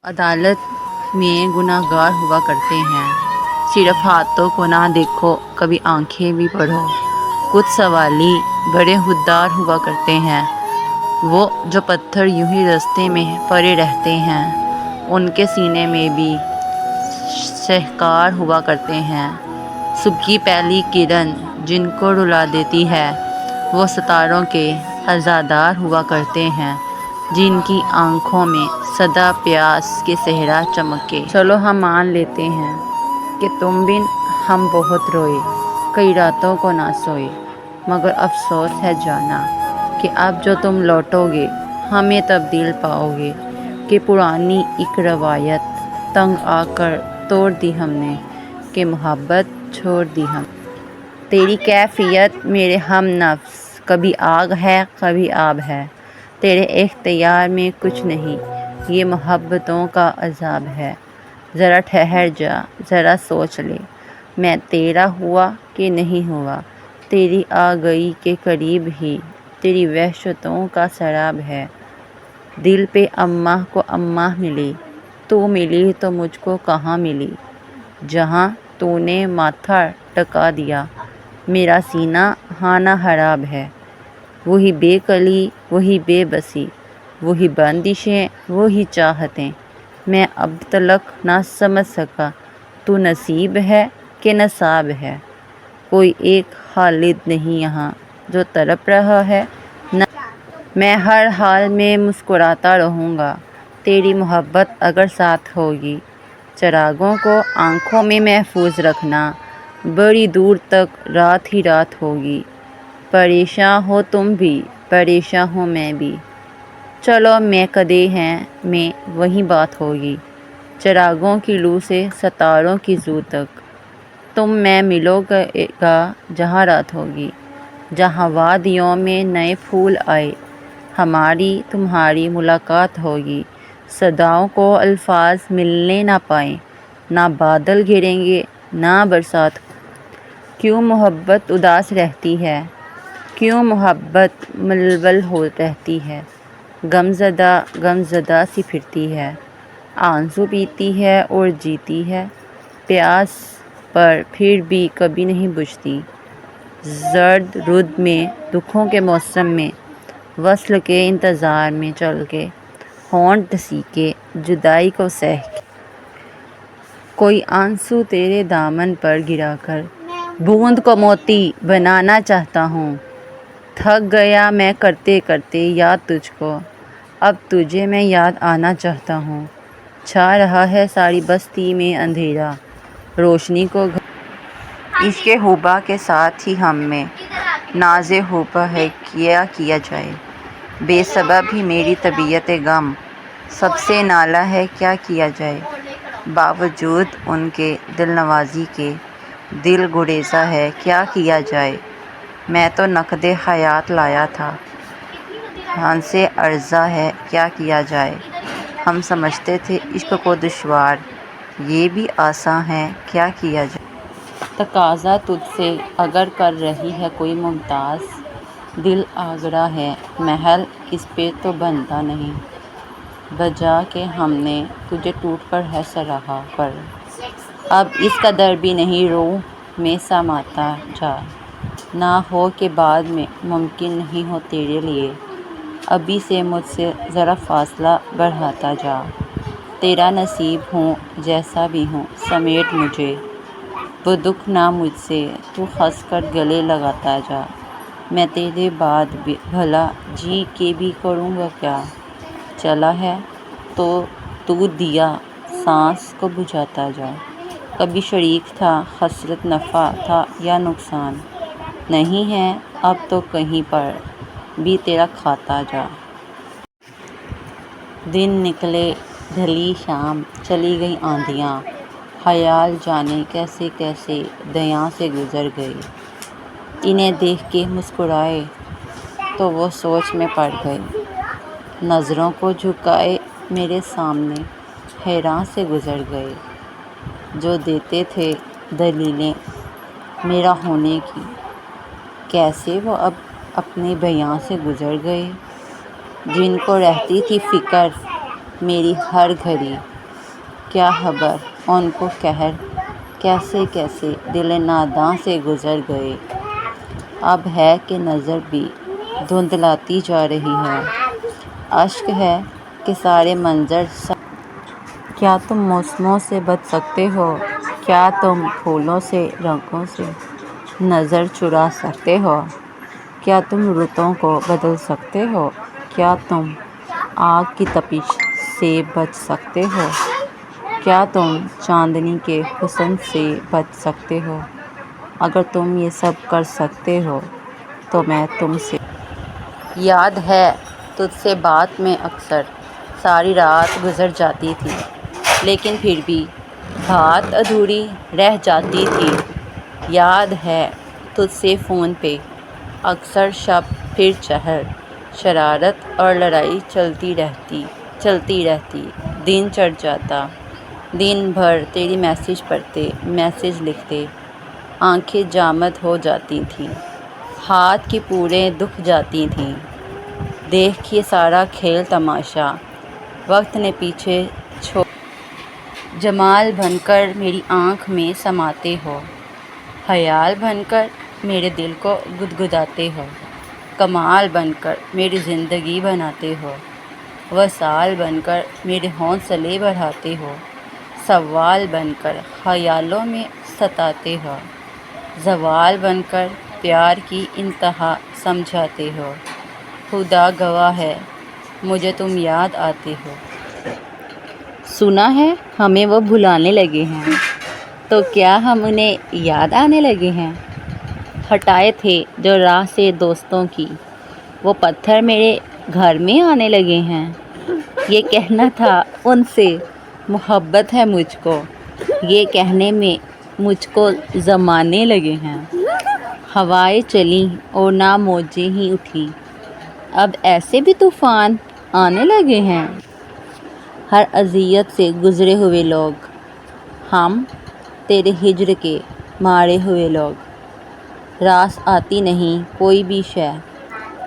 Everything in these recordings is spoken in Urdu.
عدالت میں گنہگار ہوا کرتے ہیں، صرف ہاتھوں کو نہ دیکھو، کبھی آنکھیں بھی پڑھو۔ کچھ سوالی بڑے خوددار ہوا کرتے ہیں، وہ جو پتھر یوں ہی راستے میں پڑے رہتے ہیں، ان کے سینے میں بھی شاہکار ہوا کرتے ہیں۔ صبح کی پہلی کرن جن کو رلا دیتی ہے، وہ ستاروں کے عزادار ہوا کرتے ہیں، جن کی آنکھوں میں سدا پیاس کے صحرا چمکے۔ چلو ہم مان لیتے ہیں کہ تم بن ہم بہت روئے، کئی راتوں کو نہ سوئے، مگر افسوس ہے جانا کہ اب جو تم لوٹو گے ہمیں تبدیل پاؤ گے، کہ پرانی ایک روایت تنگ آ کر توڑ دی ہم نے، کہ محبت چھوڑ دی ہم نے۔ تیری کیفیت میرے ہم نفس، کبھی آگ ہے کبھی آب ہے، تیرے اختیار میں کچھ نہیں، یہ محبتوں کا عذاب ہے۔ ذرا ٹھہر جا، ذرا سوچ لے، میں تیرا ہوا کہ نہیں ہوا، تیری آ گئی کے قریب ہی تیری وحشتوں کا سراب ہے۔ دل پہ اماں کو اماں ملی، تو ملی تو مجھ کو کہاں ملی، جہاں تو نے ماتھا ٹکا دیا، میرا سینہ خانہ خراب ہے۔ وہی بے کلی، وہی بے بسی، وہی بندشیں، وہی چاہتیں، میں اب تلک نہ سمجھ سکا تو نصیب ہے کہ نصاب ہے۔ کوئی ایک خالد نہیں یہاں جو تڑپ رہا ہے، میں ہر حال میں مسکراتا رہوں گا، تیری محبت اگر ساتھ ہوگی۔ چراغوں کو آنکھوں میں محفوظ رکھنا، بڑی دور تک رات ہی رات ہوگی۔ پریشاں ہو تم بھی، پریشاں ہوں میں بھی، چلو میکدے ہیں میں وہیں بات ہوگی۔ چراغوں کی لو سے ستاروں کی جو تک، تم میں ملو گا جہاں رات ہوگی، جہاں وادیوں میں نئے پھول آئے، ہماری تمہاری ملاقات ہوگی۔ صداؤں کو الفاظ ملنے نہ پائیں، نہ بادل گھریں گے نہ برسات ہوگی۔ کیوں محبت اداس رہتی ہے، کیوں محبت ملول ہو رہتی ہے، غم زدہ سی پھرتی ہے، آنسو پیتی ہے اور جیتی ہے، پیاس پر پھر بھی کبھی نہیں بجھتی۔ زرد رود میں، دکھوں کے موسم میں، وصل کے انتظار میں چل کے، ہونٹ سی کے، جدائی کو سہ کے، کوئی آنسو تیرے دامن پر گرا کر، بوند کو موتی بنانا چاہتا ہوں۔ تھک گیا میں کرتے کرتے یاد تجھ کو، اب تجھے میں یاد آنا چاہتا ہوں۔ چھا رہا ہے ساری بستی میں اندھیرا، روشنی کو عشق حبا کے ساتھ ہی ہم میں ناز حبا ہے، کیا کیا جائے۔ بے سبب ہی میری طبیعت غم سب سے نالاں ہے، کیا کیا جائے۔ باوجود ان کے دل نوازی کے دل گریزاں ہے، کیا کیا جائے۔ میں تو نقد حیات لایا تھا، ہنسِ ارزاں ہے، کیا کیا جائے۔ ہم سمجھتے تھے عشق کو دشوار، یہ بھی آساں ہے، کیا کیا جائے۔ تقاضا تجھ سے اگر کر رہی ہے کوئی ممتاز، دل آگرہ ہے، محل اس پہ تو بنتا نہیں، بجا کے ہم نے تجھے ٹوٹ کر ہے سراہا پر، اب اس قدر بھی نہیں روح میں سماتا جا، نہ ہو کہ بعد میں ممکن نہیں ہو تیرے لیے، ابھی سے مجھ سے ذرا فاصلہ بڑھاتا جا، تیرا نصیب ہوں جیسا بھی ہوں سمیٹ مجھے، وہ دکھ نہ مجھ سے تو ہنس کر گلے لگاتا جا، میں تیرے بعد بھلا جی کے بھی کروں گا کیا، چلا ہے تو دیا سانس کو بجھاتا جا، کبھی شریک تھا حسرت نفع تھا یا نقصان، نہیں ہے اب تو کہیں پر بھی تیرا کھاتا جا۔ دن نکلے ڈھلی شام، چلی گئیں آندھیاں، خیال جانے کیسے کیسے دریاں سے گزر گئے، انہیں دیکھ کے مسکرائے تو وہ سوچ میں پڑ گئے، نظروں کو جھکائے میرے سامنے حیراں سے گزر گئے، جو دیتے تھے دلیلیں میرا ہونے کی، کیسے وہ اب اپنے بیاں سے گزر گئے، جن کو رہتی تھی فکر میری ہر گھڑی، کیا خبر ان کو قہر، کیسے کیسے دل ناداں سے گزر گئے۔ اب ہے کہ نظر بھی دھندلاتی جا رہی ہے، اشک ہے کہ سارے منظر کیا تم موسموں سے بچ سکتے ہو؟ کیا تم پھولوں سے، رنگوں سے نظر چرا سکتے ہو؟ کیا تم رتوں کو بدل سکتے ہو؟ کیا تم آگ کی تپش سے بچ سکتے ہو؟ کیا تم چاندنی کے حسن سے بچ سکتے ہو؟ اگر تم یہ سب کر سکتے ہو تو میں تم سے یاد ہے تجھ سے بات میں اکثر ساری رات گزر جاتی تھی، لیکن پھر بھی بات ادھوری رہ جاتی تھی۔ یاد ہے تجھ سے فون پہ اکثر شب پھر چہر، شرارت اور لڑائی چلتی رہتی، دن چڑھ جاتا، دن بھر تیری میسج پڑھتے، میسج لکھتے آنکھیں جامد ہو جاتی تھیں، ہاتھ کی پوریں دکھ جاتی تھیں۔ دیکھ یہ سارا کھیل تماشا وقت نے پیچھے چھوڑ جمال بن کر میری آنکھ میں سماتے ہو، خیال بن کر میرے دل کو گدگداتے ہو، کمال بن کر میری زندگی بناتے ہو، وصال بن کر میرے حوصلے بڑھاتے ہو، سوال بن کر خیالوں میں ستاتے ہو، زوال بن کر پیار کی انتہا سمجھاتے ہو۔ خدا گواہ ہے مجھے تم یاد آتے ہو۔ سنا ہے ہمیں وہ بھلانے لگے ہیں، تو کیا ہم انہیں یاد آنے لگے ہیں؟ ہٹائے تھے جو راہ سے دوستوں کی، وہ پتھر میرے گھر میں آنے لگے ہیں۔ یہ کہنا تھا ان سے محبت ہے مجھ کو، یہ کہنے میں مجھ کو زمانے لگے ہیں۔ ہوائیں چلیں اور نہ موجیں ہی اٹھیں، اب ایسے بھی طوفان آنے لگے ہیں۔ ہر اذیت سے گزرے ہوئے لوگ، ہم تیرے ہجر کے مارے ہوئے لوگ، راس آتی نہیں کوئی بھی شے،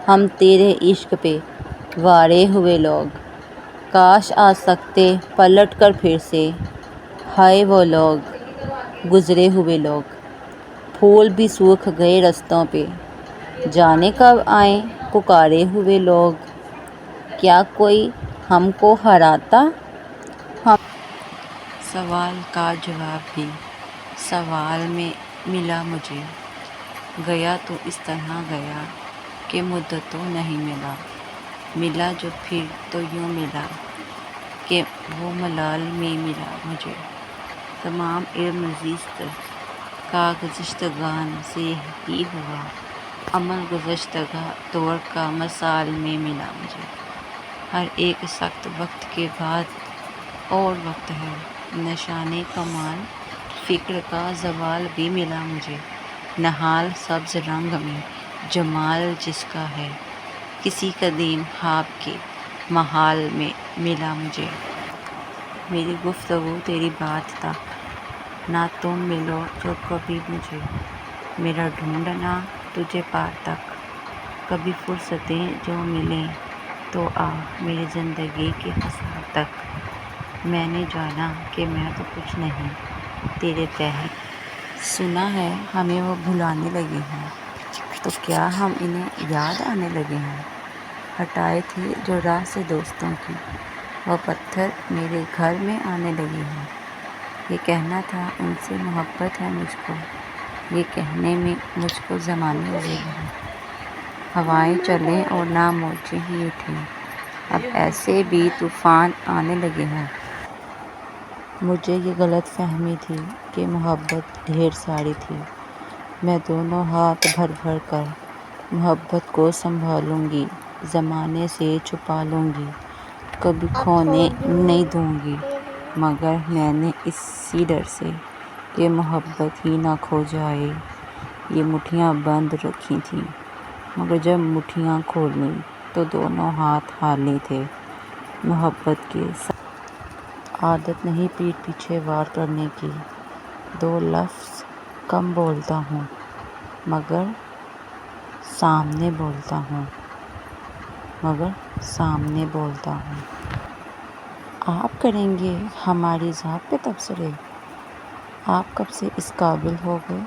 ہم تیرے عشق پہ وارے ہوئے لوگ، کاش آ سکتے پلٹ کر پھر سے، ہائے وہ لوگ گزرے ہوئے لوگ۔ پھول بھی سوکھ گئے رستوں پہ، جانے کب آئیں پکارے ہوئے لوگ، کیا کوئی ہم کو ہراتا؟ سوال کا جواب بھی سوال میں ملا مجھے، گیا تو اس طرح گیا کہ مدتوں نہیں ملا، ملا جو پھر تو یوں ملا کہ وہ ملال میں ملا مجھے۔ تمام علم زیست کا گذشتگان سے ہی ہوا، عمل گذشتگاں دور کا مثال میں ملا مجھے۔ ہر ایک سخت وقت کے بعد اور وقت ہے، نشانے کمال فکر کا زوال بھی ملا مجھے، نہال سبز رنگ میں جمال جس کا ہے، کسی قدیم خواب کے محال میں ملا مجھے۔ میری گفتگو تیری بات تک، نہ تم ملو جو کبھی مجھے، میرا ڈھونڈنا تجھے پا تک، کبھی فرصتیں جو ملیں تو آ میری زندگی کے حصار تک۔ میں نے جانا کہ میں تو کچھ نہیں تیرے تحت۔ سنا ہے ہمیں وہ بھلانے لگے ہیں، تو کیا ہم انہیں یاد آنے لگے ہیں؟ ہٹائے تھے جو راہ سے دوستوں کی، وہ پتھر میرے گھر میں آنے لگے ہیں۔ یہ کہنا تھا ان سے محبت ہے مجھ کو، یہ کہنے میں مجھ کو زمانے لگے ہیں۔ ہوائیں چلیں اور نہ موجیں ہی اٹھیں، اب ایسے بھی طوفان آنے لگے ہیں۔ مجھے یہ غلط فہمی تھی کہ محبت ڈھیر ساری تھی، میں دونوں ہاتھ بھر بھر کر محبت کو سنبھالوں گی، زمانے سے چھپا لوں گی، کبھی کھونے نہیں دوں گی، مگر میں نے اسی ڈر سے کہ محبت ہی نہ کھو جائے یہ مٹھیاں بند رکھی تھیں، مگر جب مٹھیاں کھولیں تو دونوں ہاتھ خالی تھے۔ محبت کے ساتھ عادت نہیں پیٹھ پیچھے وار کرنے کی، دو لفظ کم بولتا ہوں مگر سامنے بولتا ہوں، آپ کریں گے ہماری ذات پہ تبصرے؟ آپ کب سے اس قابل ہو گئے؟